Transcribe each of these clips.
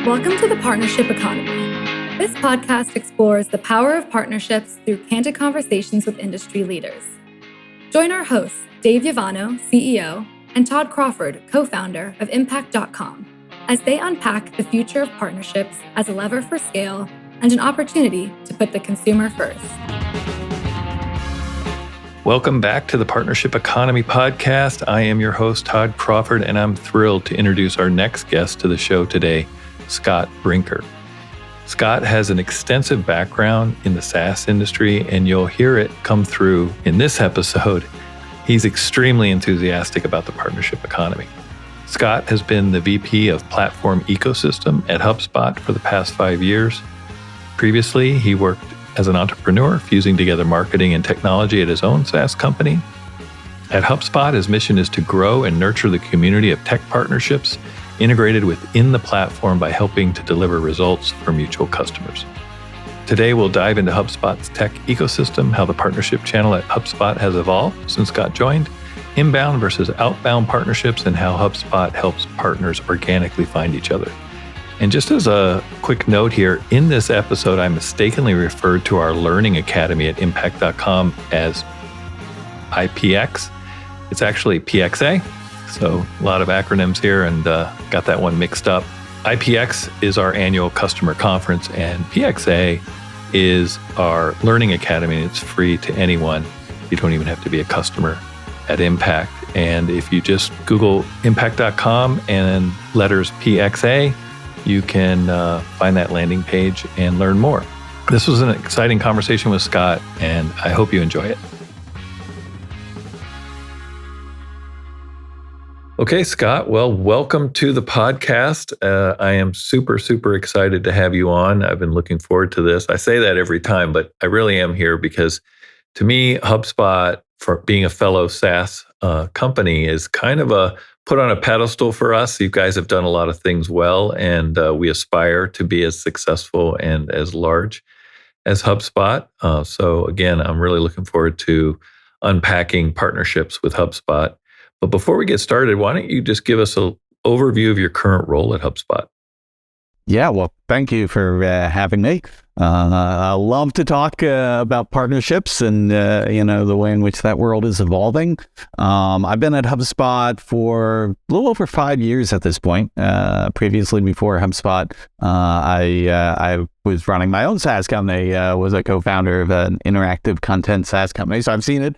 Welcome to the Partnership Economy. This podcast explores the power of partnerships through candid conversations with industry leaders. Join our hosts, Dave Yavano, CEO, and Todd Crawford, co-founder of Impact.com, as they unpack the future of partnerships as a lever for scale and an opportunity to put the consumer first. Welcome back to the Partnership Economy podcast. I am your host, Todd Crawford, and I'm thrilled to introduce our next guest to the show today, Scott Brinker. Scott has an extensive background in the SaaS industry, and you'll hear it come through in this episode. He's extremely enthusiastic about the partnership economy. Scott has been the VP of Platform Ecosystem at HubSpot for the past 5 years. Previously, he worked as an entrepreneur, fusing together marketing and technology at his own SaaS company. At HubSpot, his mission is to grow and nurture the community of tech partnerships integrated within the platform by helping to deliver results for mutual customers. Today, we'll dive into HubSpot's tech ecosystem, how the partnership channel at HubSpot has evolved since Scott joined, inbound versus outbound partnerships, and how HubSpot helps partners organically find each other. And just as a quick note here, in this episode, I mistakenly referred to our Learning Academy at Impact.com as IPX. It's actually PXA. So a lot of acronyms here and got that one mixed up. IPX is our annual customer conference, and PXA is our Learning Academy. It's free to anyone. You don't even have to be a customer at Impact. And if you just Google Impact.com and letters PXA, you can find that landing page and learn more. This was an exciting conversation with Scott, and I hope you enjoy it. Okay, Scott. Well, welcome to the podcast. I am super excited to have you on. I've been looking forward to this. I say that every time, but I really am here because to me, HubSpot, for being a fellow SaaS company, is kind of a put on a pedestal for us. You guys have done a lot of things well, and we aspire to be as successful and as large as HubSpot. So again, I'm really looking forward to unpacking partnerships with HubSpot. But before we get started, why don't you just give us an overview of your current role at HubSpot? Yeah, well, thank you for having me. I love to talk about partnerships and, the way in which that world is evolving. I've been at HubSpot for a little over 5 years at this point. Previously, before HubSpot, I was running my own SaaS company, was a co-founder of an interactive content SaaS company. So I've seen it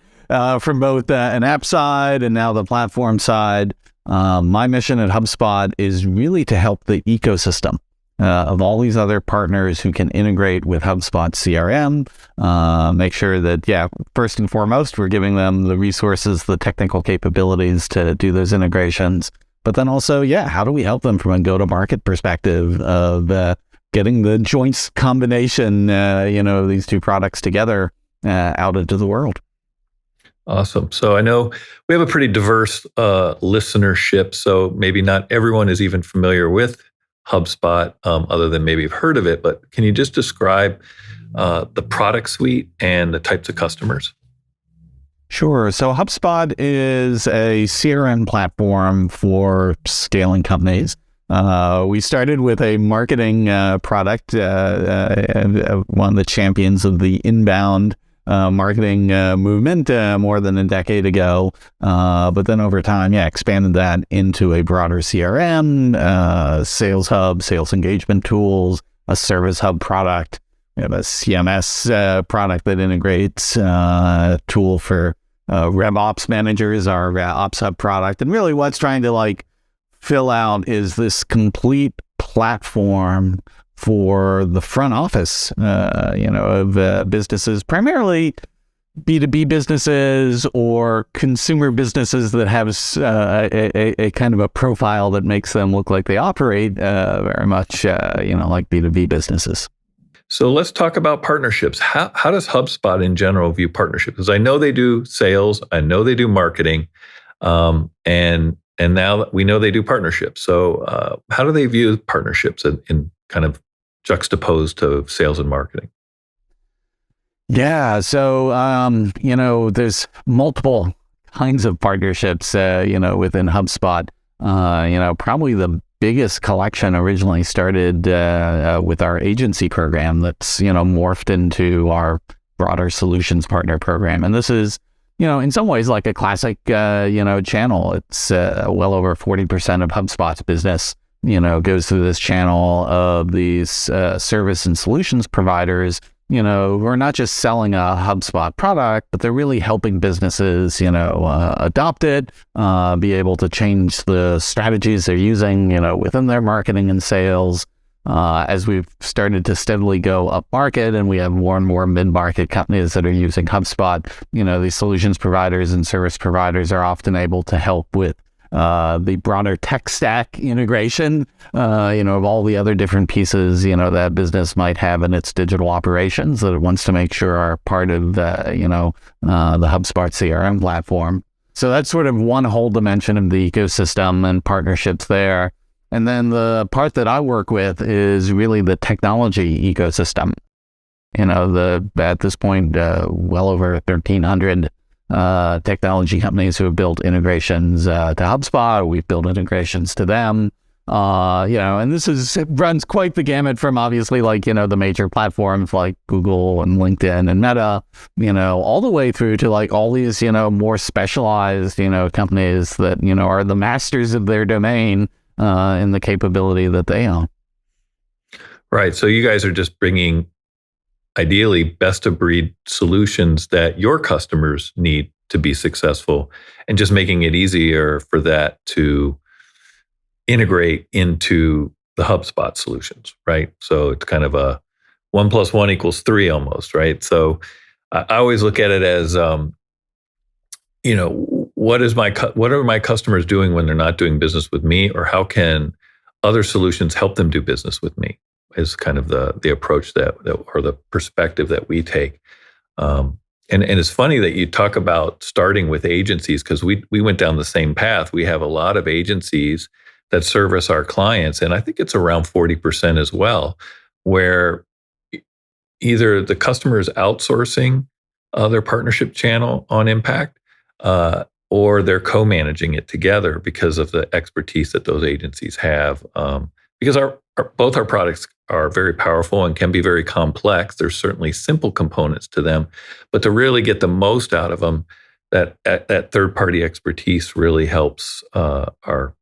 from both an app side and now the platform side. My mission at HubSpot is really to help the ecosystem of all these other partners who can integrate with HubSpot CRM, make sure that, first and foremost, we're giving them the resources, the technical capabilities to do those integrations. But then also, how do we help them from a go-to-market perspective of getting the joint combination, of these two products together out into the world? Awesome. So I know we have a pretty diverse listenership, so maybe not everyone is even familiar with HubSpot, other than maybe you've heard of it, but can you just describe the product suite and the types of customers? Sure. So HubSpot is a CRM platform for scaling companies. We started with a marketing product, one of the champions of the inbound marketing movement more than a decade ago. But then over time, expanded that into a broader CRM, Sales Hub, sales engagement tools, a Service Hub product. We have a CMS product that integrates tool for RevOps managers, our Ops Hub product. And really what's trying to fill out is this complete platform for the front office, of businesses, primarily B2B businesses or consumer businesses that have a kind of a profile that makes them look like they operate very much, like B2B businesses. So let's talk about partnerships. How does HubSpot in general view partnerships? Because I know they do sales, I know they do marketing, and now we know they do partnerships. So how do they view partnerships in kind of juxtaposed to sales and marketing? Yeah. So, there's multiple kinds of partnerships, within HubSpot. Probably the biggest collection originally started with our agency program that's, morphed into our broader solutions partner program. And this is, in some ways like a classic, channel. It's well over 40% of HubSpot's business, goes through this channel of these service and solutions providers, who are not just selling a HubSpot product, but they're really helping businesses, adopt it, be able to change the strategies they're using, within their marketing and sales. As we've started to steadily go up market and we have more and more mid-market companies that are using HubSpot, these solutions providers and service providers are often able to help with the broader tech stack integration, of all the other different pieces, that business might have in its digital operations that it wants to make sure are part of the HubSpot CRM platform. So that's sort of one whole dimension of the ecosystem and partnerships there. And then the part that I work with is really the technology ecosystem. At this point, well over 1,300 technology companies who have built integrations to HubSpot. We've built integrations to them. And it runs quite the gamut from obviously the major platforms like Google and LinkedIn and Meta, all the way through to all these, more specialized, companies that, are the masters of their domain in the capability that they own. Right. So you guys are just bringing ideally best of breed solutions that your customers need to be successful and just making it easier for that to integrate into the HubSpot solutions, right? So it's kind of a 1 + 1 = 3 almost, right? So I always look at it as, what are my customers doing when they're not doing business with me, or how can other solutions help them do business with me? Is kind of the approach that or the perspective that we take. And it's funny that you talk about starting with agencies, because we went down the same path. We have a lot of agencies that service our clients, and I think it's around 40% as well, where either the customer is outsourcing their partnership channel on Impact, or they're co-managing it together because of the expertise that those agencies have. Because both our products are very powerful and can be very complex. There's certainly simple components to them, but to really get the most out of them, that third-party expertise really helps our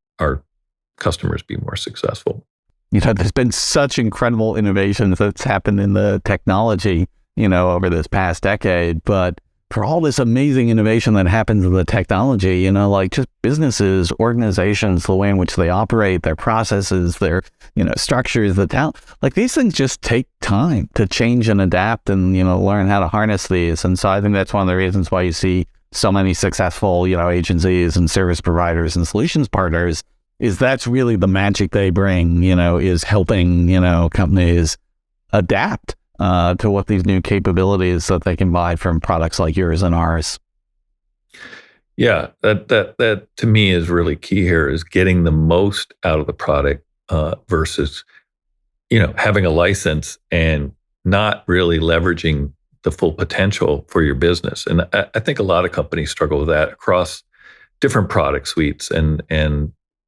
customers be more successful. There's been such incredible innovations that's happened in the technology, over this past decade, but for all this amazing innovation that happens in the technology, just businesses, organizations, the way in which they operate, their processes, their, structures, the talent, these things just take time to change and adapt and, learn how to harness these. And so I think that's one of the reasons why you see so many successful, agencies and service providers and solutions partners, is that's really the magic they bring, is helping, companies adapt to what these new capabilities that they can buy from products like yours and ours. Yeah, that to me is really key here, is getting the most out of the product versus, having a license and not really leveraging the full potential for your business. And I think a lot of companies struggle with that across different product suites. And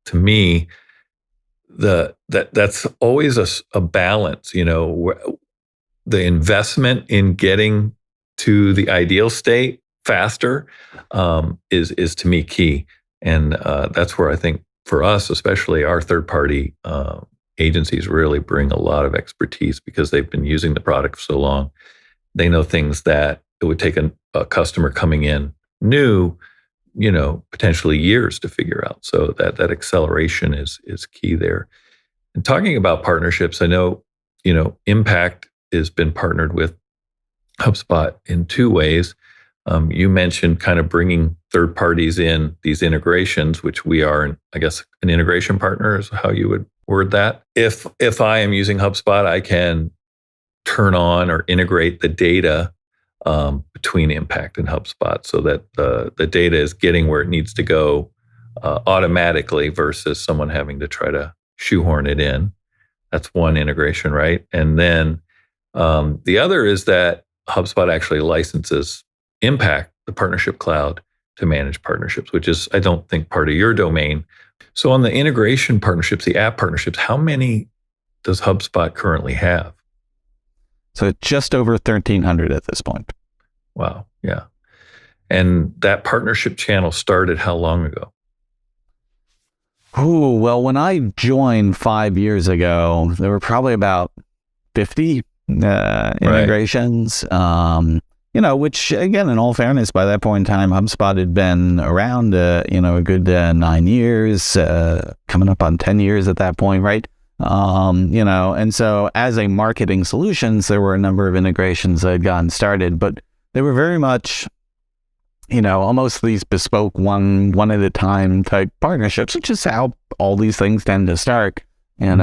to me, that's always a balance, the investment in getting to the ideal state faster is to me key. And that's where I think for us, especially our third-party agencies really bring a lot of expertise because they've been using the product for so long. They know things that it would take a customer coming in new, potentially years to figure out. So that acceleration is key there. And talking about partnerships, I know, Impact has been partnered with HubSpot in two ways. You mentioned kind of bringing third parties in these integrations, which we are, I guess, an integration partner is how you would word that. If I am using HubSpot, I can turn on or integrate the data between Impact and HubSpot so that the data is getting where it needs to go automatically versus someone having to try to shoehorn it in. That's one integration, right? And then the other is that HubSpot actually licenses Impact, the partnership cloud, to manage partnerships, which is, I don't think, part of your domain, So on the integration partnerships, the app partnerships, how many does HubSpot currently have? So just over 1,300 at this point. Wow. Yeah. And that partnership channel started how long ago? Oh, well, when I joined 5 years ago, there were probably about 50 integrations, which again, in all fairness, by that point in time, HubSpot had been around, a good 9 years, coming up on 10 years at that point, right? And so as a marketing solutions, there were a number of integrations that had gotten started, but they were very much, almost these bespoke one at a time type partnerships, which is how all these things tend to start. And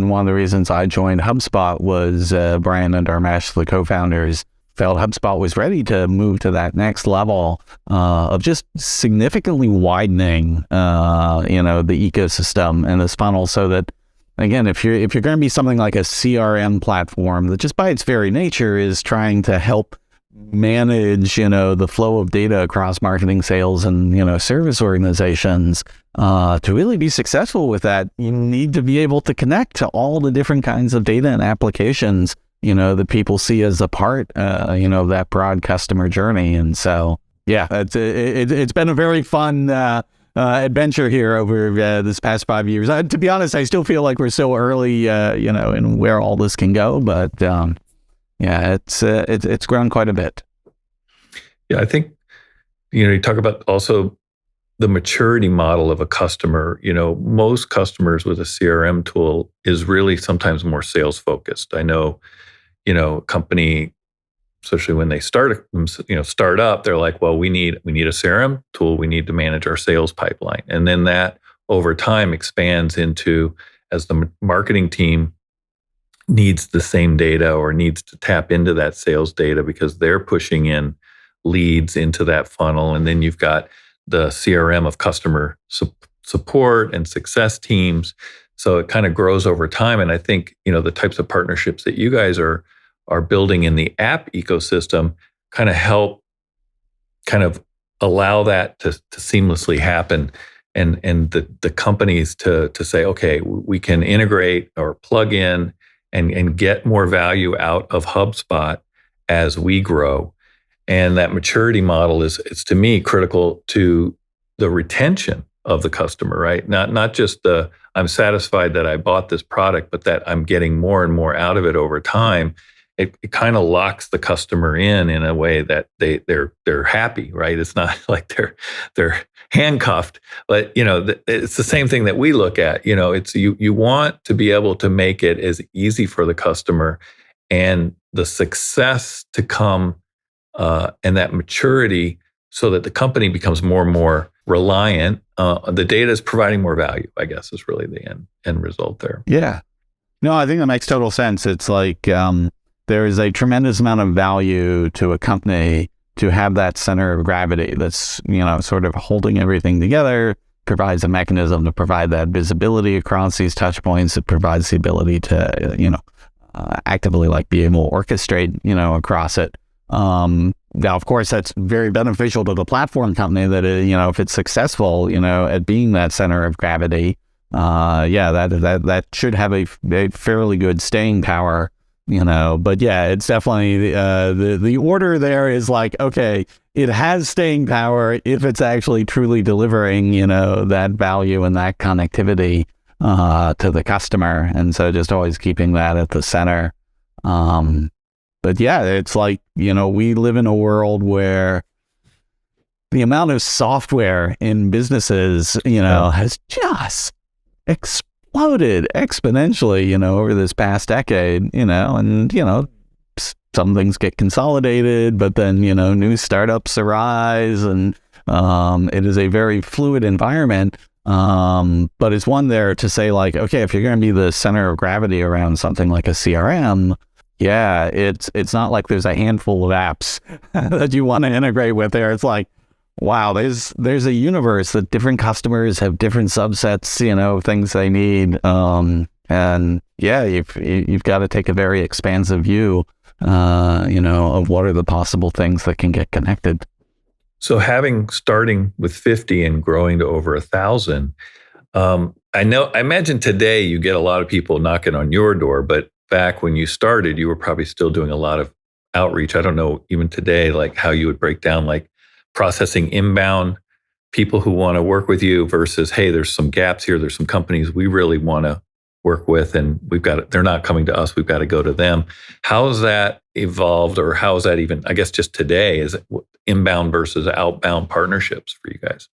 one of the reasons I joined HubSpot was Brian and Dharmesh, the co-founders, felt HubSpot was ready to move to that next level of just significantly widening, the ecosystem and this funnel, so that, again, if you're going to be something like a CRM platform that just by its very nature is trying to help manage, the flow of data across marketing, sales, and, service organizations, to really be successful with that, you need to be able to connect to all the different kinds of data and applications, that people see as a part, of that broad customer journey. And so, yeah, it's been a very fun adventure here over this past 5 years. To be honest, I still feel like we're so early, in where all this can go, but yeah, it's grown quite a bit. Yeah, I think, you talk about also the maturity model of a customer. Most customers with a CRM tool is really sometimes more sales focused. I know, a company, especially when they start up, they're like, well, we need a CRM tool. We need to manage our sales pipeline. And then that over time expands into, as the marketing team needs the same data or needs to tap into that sales data because they're pushing in leads into that funnel. And then you've got the CRM of customer support and success teams. So it kind of grows over time. And I think, the types of partnerships that you guys are building in the app ecosystem kind of help kind of allow that to seamlessly happen. And the companies to say, okay, we can integrate or plug in and get more value out of HubSpot as we grow. And that maturity model is to me critical to the retention of the customer, right? Not just the I'm satisfied that I bought this product, but that I'm getting more and more out of it over time. It kind of locks the customer in a way that they're happy, right? It's not like they're handcuffed, but it's the same thing that we look at. It's you want to be able to make it as easy for the customer and the success to come and that maturity, so that the company becomes more and more reliant. The data is providing more value, I guess, is really the end result there. Yeah, no, I think that makes total sense. It's like there is a tremendous amount of value to a company to have that center of gravity that's, sort of holding everything together, provides a mechanism to provide that visibility across these touch points. It provides the ability to, actively be able to orchestrate, across it. Now, of course, that's very beneficial to the platform company that, if it's successful, at being that center of gravity, that should have a fairly good staying power. But yeah, it's definitely the order there is like, okay, it has staying power if it's actually truly delivering, that value and that connectivity to the customer. And so just always keeping that at the center. But yeah, it's like, we live in a world where the amount of software in businesses, has just exploded exponentially, over this past decade, and, some things get consolidated, but then, new startups arise, and it is a very fluid environment. But it's one there to say like, okay, if you're going to be the center of gravity around something like a CRM, yeah, it's not like there's a handful of apps that you want to integrate with there. It's like, wow, there's a universe that different customers have different subsets, things they need. And yeah, you've got to take a very expansive view, of what are the possible things that can get connected. So starting with 50 and growing to over 1,000, I imagine today you get a lot of people knocking on your door, but back when you started, you were probably still doing a lot of outreach. I don't know, even today, like how you would break down like processing inbound people who want to work with you versus, hey, there's some gaps here. There's some companies we really want to work with, and they're not coming to us. We've got to go to them. How's that evolved, or how is that even, I guess just today, is it inbound versus outbound partnerships for you guys?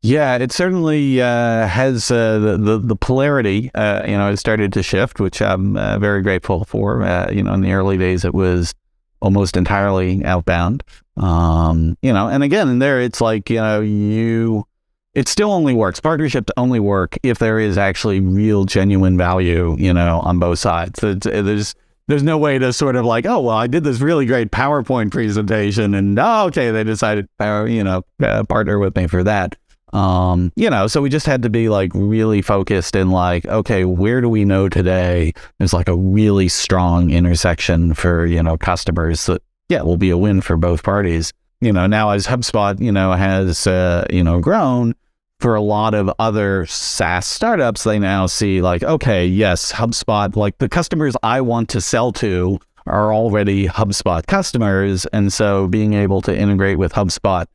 Yeah, it certainly has the polarity, has started to shift, which I'm very grateful for. In the early days, it was almost entirely outbound. And again, in there, it's like, it still only works. Partnerships only work if there is actually real, genuine value, on both sides. There's no way to sort of like, oh, well, I did this really great PowerPoint presentation and, okay, they decided to, partner with me for that. So we just had to be like really focused in like, okay, where do we know today there's like a really strong intersection for, customers that, will be a win for both parties. Now as HubSpot, has, grown, for a lot of other SaaS startups, they now see like, okay, yes, HubSpot, like the customers I want to sell to are already HubSpot customers. And so being able to integrate with HubSpot,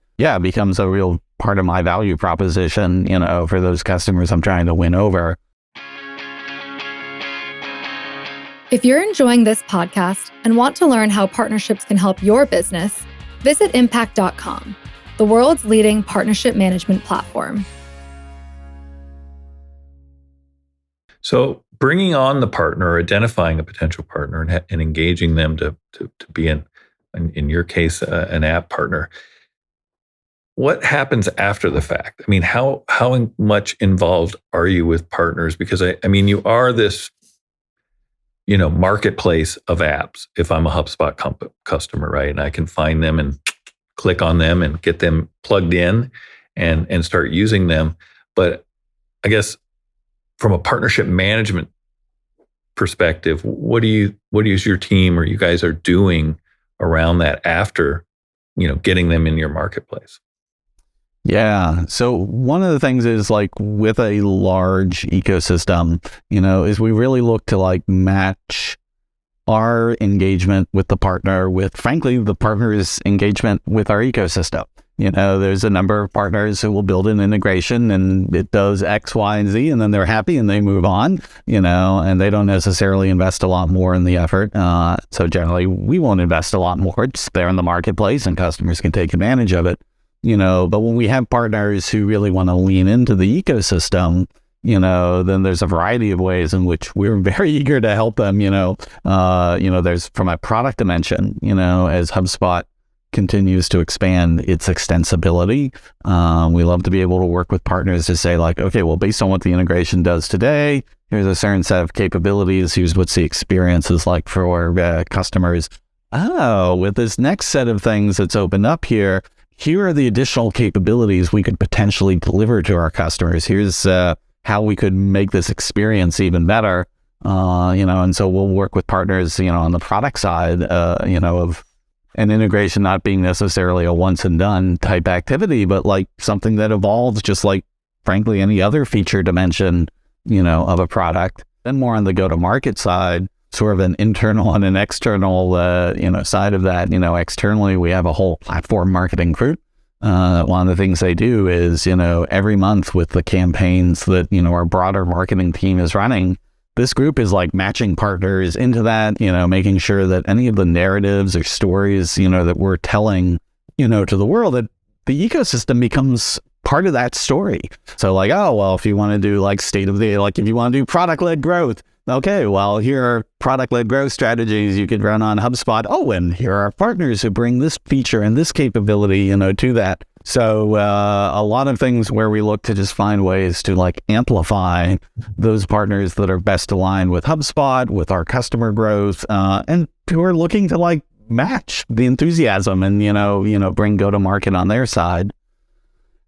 becomes a real part of my value proposition, for those customers I'm trying to win over. If you're enjoying this podcast and want to learn how partnerships can help your business, visit impact.com, the world's leading partnership management platform. So bringing on the partner, identifying a potential partner and engaging them to be in your case, an app partner. What happens after the fact? I mean, how much involved are you with partners? Because I mean, you are this, marketplace of apps. If I'm a HubSpot customer, right, and I can find them and click on them and get them plugged in and start using them. But I guess from a partnership management perspective, what is your team or you guys are doing around that after, getting them in your marketplace? Yeah. So one of the things is like with a large ecosystem, is we really look to like match our engagement with the partner with, frankly, the partner's engagement with our ecosystem. There's a number of partners who will build an integration and it does X, Y, and Z, and then they're happy and they move on, and they don't necessarily invest a lot more in the effort. So generally, we won't invest a lot more. It's there in the marketplace and customers can take advantage of it. But when we have partners who really want to lean into the ecosystem, then there's a variety of ways in which we're very eager to help them. There's from a product dimension, as HubSpot continues to expand its extensibility. We love to be able to work with partners to say like, okay, well, based on what the integration does today, here's a certain set of capabilities. Here's what's the experience is like for customers. Oh, with this next set of things that's opened up here are the additional capabilities we could potentially deliver to our customers. Here's how we could make this experience even better. And so we'll work with partners, on the product side, of an integration not being necessarily a once and done type activity, but like something that evolves just like, frankly, any other feature dimension, of a product. Then more on the go-to-market side, sort of an internal and an external, side of that. Externally, we have a whole platform marketing group. One of the things they do is, every month with the campaigns that, our broader marketing team is running, this group is like matching partners into that, making sure that any of the narratives or stories, that we're telling, to the world, that the ecosystem becomes part of that story. So like, oh, well, if you want to do like if you want to do product-led growth, okay, well, here are product-led growth strategies you could run on HubSpot. Oh, and here are partners who bring this feature and this capability, to that. So a lot of things where we look to just find ways to like amplify those partners that are best aligned with HubSpot, with our customer growth, and who are looking to like match the enthusiasm and, bring go-to-market on their side.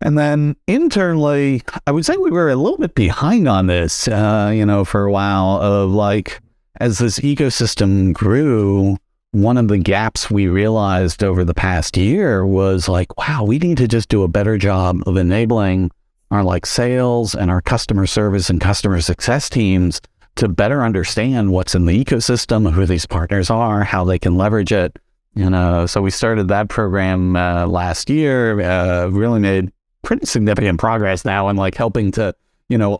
And then internally, I would say we were a little bit behind on this, for a while of like, as this ecosystem grew, one of the gaps we realized over the past year was like, wow, we need to just do a better job of enabling our like sales and our customer service and customer success teams to better understand what's in the ecosystem, who these partners are, how they can leverage it. So we started that program last year, really made pretty significant progress now in like helping to,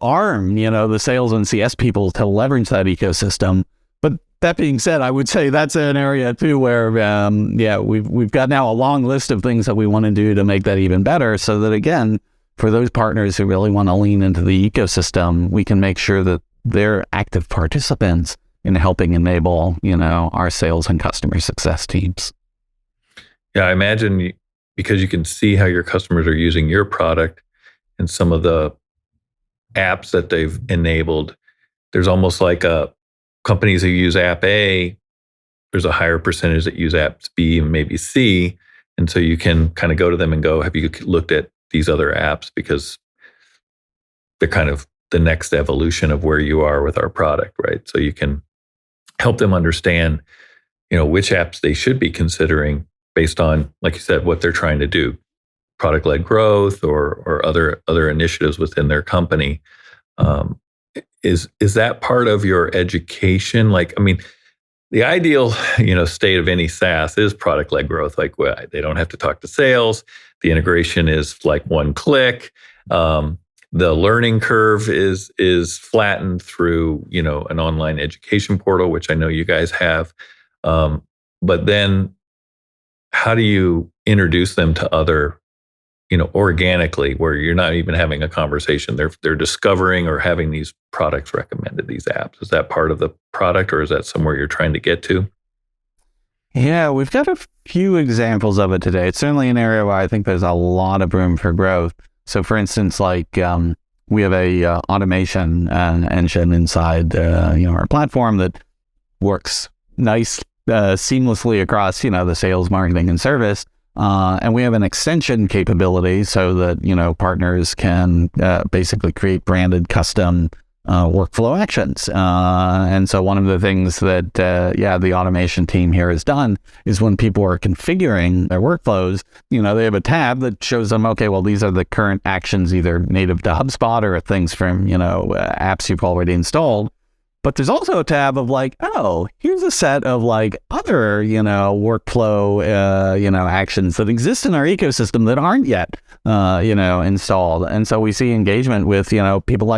arm, the sales and CS people to leverage that ecosystem. But that being said, I would say that's an area too where, we've got now a long list of things that we want to do to make that even better, so that again, for those partners who really want to lean into the ecosystem, we can make sure that they're active participants in helping enable, our sales and customer success teams. Yeah, I imagine because you can see how your customers are using your product and some of the apps that they've enabled, there's almost like companies who use app A, there's a higher percentage that use apps B and maybe C. And so you can kind of go to them and go, have you looked at these other apps? Because they're kind of the next evolution of where you are with our product, right? So you can help them understand, which apps they should be considering based on, like you said, what they're trying to do, product-led growth or other initiatives within their company. Is that part of your education? The ideal, state of any SaaS is product-led growth. They don't have to talk to sales. The integration is like one click. The learning curve is flattened through, an online education portal, which I know you guys have. But then how do you introduce them to other, organically, where you're not even having a conversation? They're discovering or having these products recommended, these apps. Is that part of the product, or is that somewhere you're trying to get to? Yeah, we've got a few examples of it today. It's certainly an area where I think there's a lot of room for growth. So for instance, we have a automation engine inside our platform that works seamlessly across the sales, marketing, and service. And we have an extension capability so that partners can basically create branded custom workflow actions. And so one of the things that the automation team here has done is when people are configuring their workflows, they have a tab that shows them, okay, well, these are the current actions either native to HubSpot or things from apps you've already installed. But there's also a tab of here's a set of other, workflow, actions that exist in our ecosystem that aren't yet, installed. And so we see engagement with, people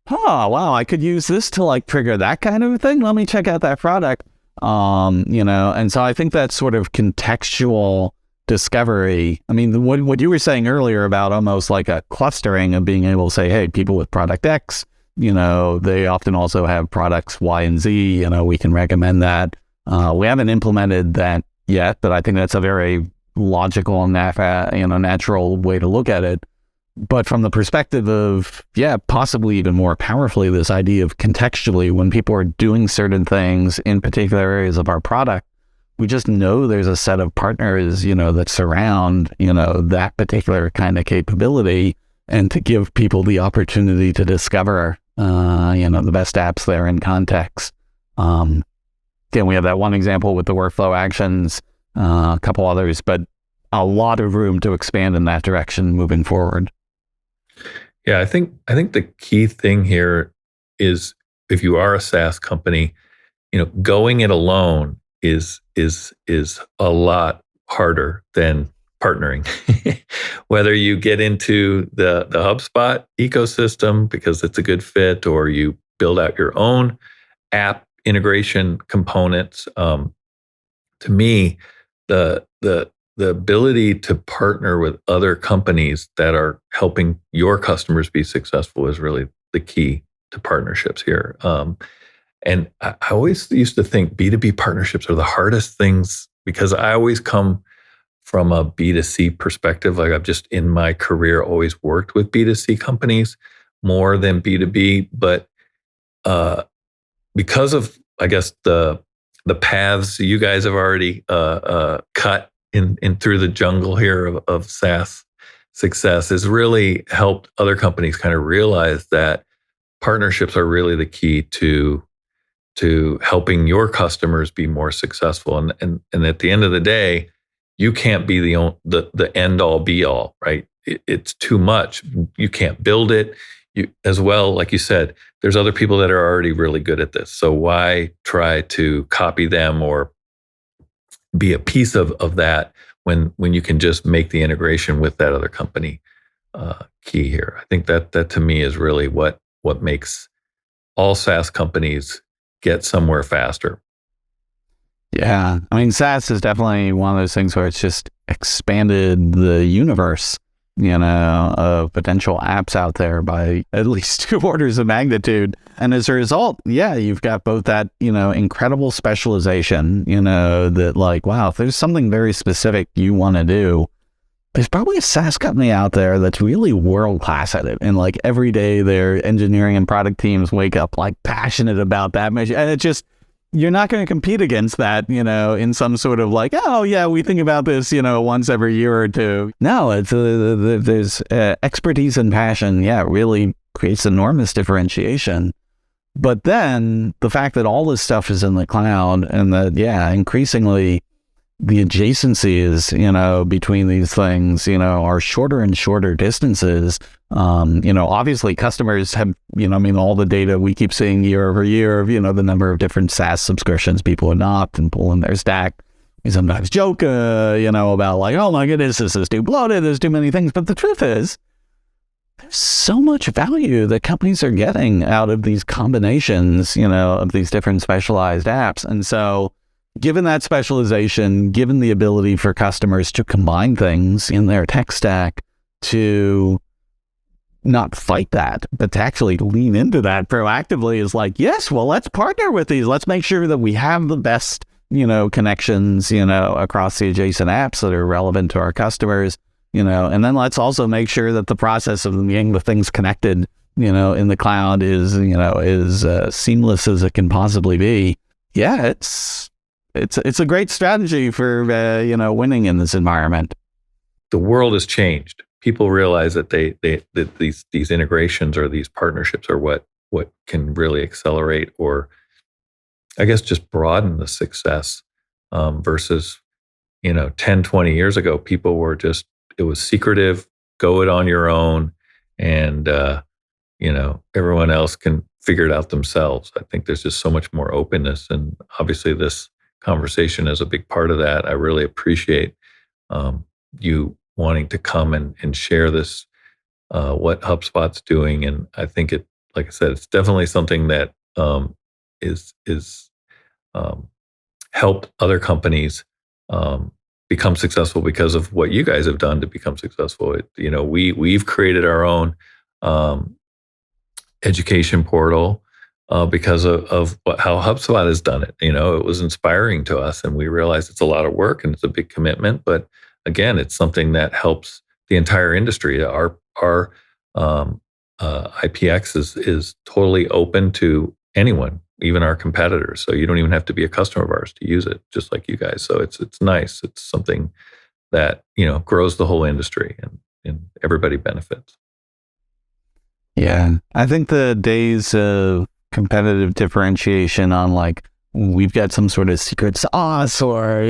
wow, I could use this to trigger that kind of thing. Let me check out that product. And so I think that's sort of contextual discovery. I mean, what you were saying earlier about almost like a clustering of being able to say, hey, people with product X, they often also have products Y and Z, we can recommend that. We haven't implemented that yet, but I think that's a very logical and natural way to look at it. But from the perspective of, possibly even more powerfully, this idea of contextually, when people are doing certain things in particular areas of our product, we just know there's a set of partners, that surround, that particular kind of capability, and to give people the opportunity to discover, the best apps there in context. Again, we have that one example with the workflow actions, a couple others, but a lot of room to expand in that direction moving forward. Yeah, I think the key thing here is, if you are a SaaS company, going it alone is a lot harder than partnering. Whether you get into the HubSpot ecosystem because it's a good fit, or you build out your own app integration components. To me, the ability to partner with other companies that are helping your customers be successful is really the key to partnerships here. And I always used to think B2B partnerships are the hardest things, because I always come from a B2C perspective. I've just in my career always worked with B2C companies more than B2B. But because of, I guess, the paths you guys have already cut in through the jungle here of SaaS success, has really helped other companies kind of realize that partnerships are really the key to helping your customers be more successful. And at the end of the day, you can't be the end all be all, right? It's too much. You can't build it. You, as well, like you said, there's other people that are already really good at this. So why try to copy them or be a piece of that when you can just make the integration with that other company key here? I think that to me is really what makes all SaaS companies get somewhere faster. Yeah. I mean, SaaS is definitely one of those things where it's just expanded the universe, of potential apps out there by at least 2 orders of magnitude. And as a result, you've got both that, incredible specialization, that like, wow, if there's something very specific you want to do, there's probably a SaaS company out there that's really world-class at it. And like every day their engineering and product teams wake up like passionate about that mission. And it just, you're not going to compete against that, in some sort of like, oh yeah, we think about this, once every year or two. No, it's there's expertise and passion. Yeah, it really creates enormous differentiation. But then the fact that all this stuff is in the cloud and that, increasingly the adjacencies, between these things, are shorter and shorter distances. Obviously customers have, all the data we keep seeing year over year of, the number of different SaaS subscriptions people adopt and pull in their stack. We sometimes joke, about like, oh my goodness, this is too bloated, there's too many things. But the truth is, there's so much value that companies are getting out of these combinations, of these different specialized apps. And so given that specialization, given the ability for customers to combine things in their tech stack to not fight that, but to actually lean into that proactively is like, yes, well, let's partner with these. Let's make sure that we have the best, connections, across the adjacent apps that are relevant to our customers, and then let's also make sure that the process of getting the things connected, in the cloud is seamless as it can possibly be. Yeah, it's a great strategy for, winning in this environment. The world has changed. People realize that that these integrations or these partnerships are what can really accelerate or, I guess, just broaden the success versus, 10, 20 years ago, people were just, it was secretive, go it on your own, and, everyone else can figure it out themselves. I think there's just so much more openness, and obviously this conversation is a big part of that. I really appreciate you wanting to come and share this, what HubSpot's doing. And I think it, like I said, it's definitely something that is helped other companies become successful because of what you guys have done to become successful. We've created our own education portal because of how HubSpot has done it. It was inspiring to us, and we realized it's a lot of work and it's a big commitment. But again, it's something that helps the entire industry. Our IPX is totally open to anyone, even our competitors. So you don't even have to be a customer of ours to use it, just like you guys. So it's nice. It's something that grows the whole industry, and everybody benefits. Yeah, I think the days of competitive differentiation on like, we've got some sort of secret sauce, or,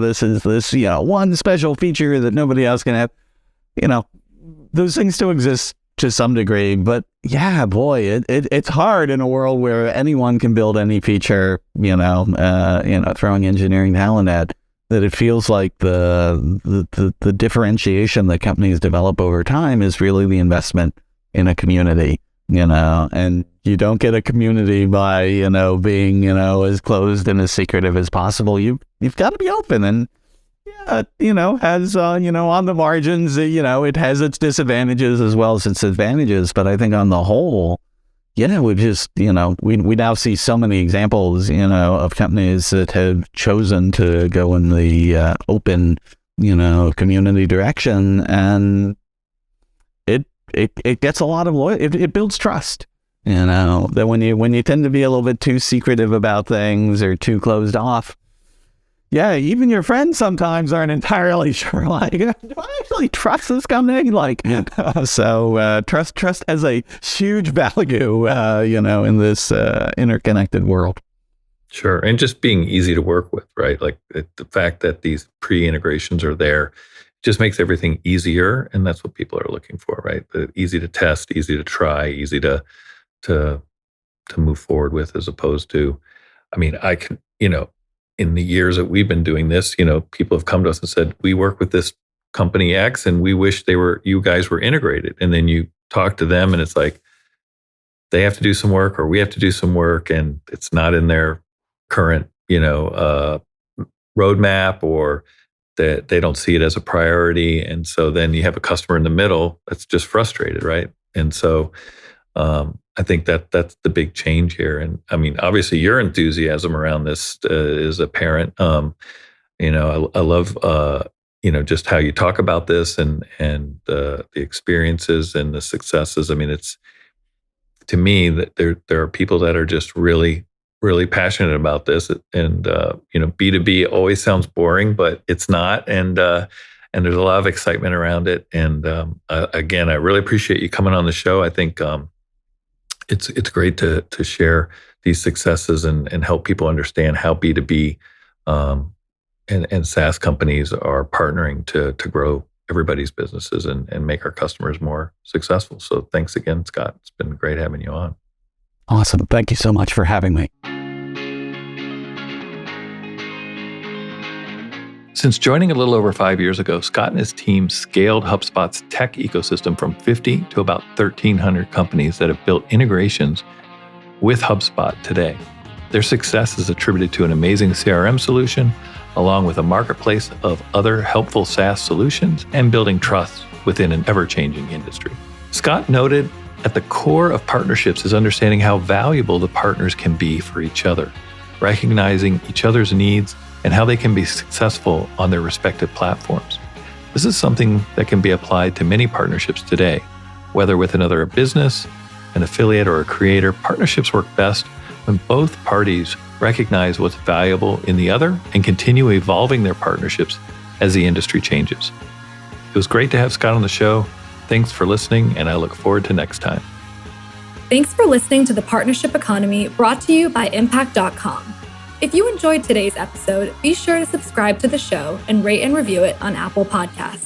this is this, one special feature that nobody else can have, those things still exist to some degree. But yeah, boy, it's hard in a world where anyone can build any feature, throwing engineering talent at, that it feels like the differentiation that companies develop over time is really the investment in a community, and you don't get a community by, being, as closed and as secretive as possible. You've got to be open, and has, on the margins, it has its disadvantages as well as its advantages. But I think on the whole, we just, we now see so many examples, of companies that have chosen to go in the open, community direction, and it gets a lot of loyalty. It builds trust. That when you tend to be a little bit too secretive about things or too closed off, even your friends sometimes aren't entirely sure, like, do I actually trust this company? Like, so trust has a huge value, in this interconnected world. Sure. And just being easy to work with, right? Like the fact that these pre-integrations are there just makes everything easier. And that's what people are looking for, right? Easy to test, easy to try, easy to move forward with, as opposed to, I mean, I can, in the years that we've been doing this, people have come to us and said, we work with this company X and we wish you guys were integrated. And then you talk to them and it's like, they have to do some work or we have to do some work and it's not in their current, roadmap, or that they don't see it as a priority. And so then you have a customer in the middle that's just frustrated, right? And so I think that's the big change here. And I mean, obviously your enthusiasm around this is apparent. I love, just how you talk about this and the experiences and the successes. I mean, it's, to me, that there are people that are just really, really passionate about this. And, B2B always sounds boring, but it's not. And there's a lot of excitement around it. And again, I really appreciate you coming on the show. I think it's great to share these successes and help people understand how B2B and SaaS companies are partnering to grow everybody's businesses and make our customers more successful. So thanks again, Scott. It's been great having you on. Awesome. Thank you so much for having me. Since joining a little over 5 years ago, Scott and his team scaled HubSpot's tech ecosystem from 50 to about 1,300 companies that have built integrations with HubSpot today. Their success is attributed to an amazing CRM solution, along with a marketplace of other helpful SaaS solutions and building trust within an ever-changing industry. Scott noted at the core of partnerships is understanding how valuable the partners can be for each other, recognizing each other's needs and how they can be successful on their respective platforms. This is something that can be applied to many partnerships today. Whether with another business, an affiliate, or a creator, partnerships work best when both parties recognize what's valuable in the other and continue evolving their partnerships as the industry changes. It was great to have Scott on the show. Thanks for listening, and I look forward to next time. Thanks for listening to The Partnership Economy, brought to you by Impact.com. If you enjoyed today's episode, be sure to subscribe to the show and rate and review it on Apple Podcasts.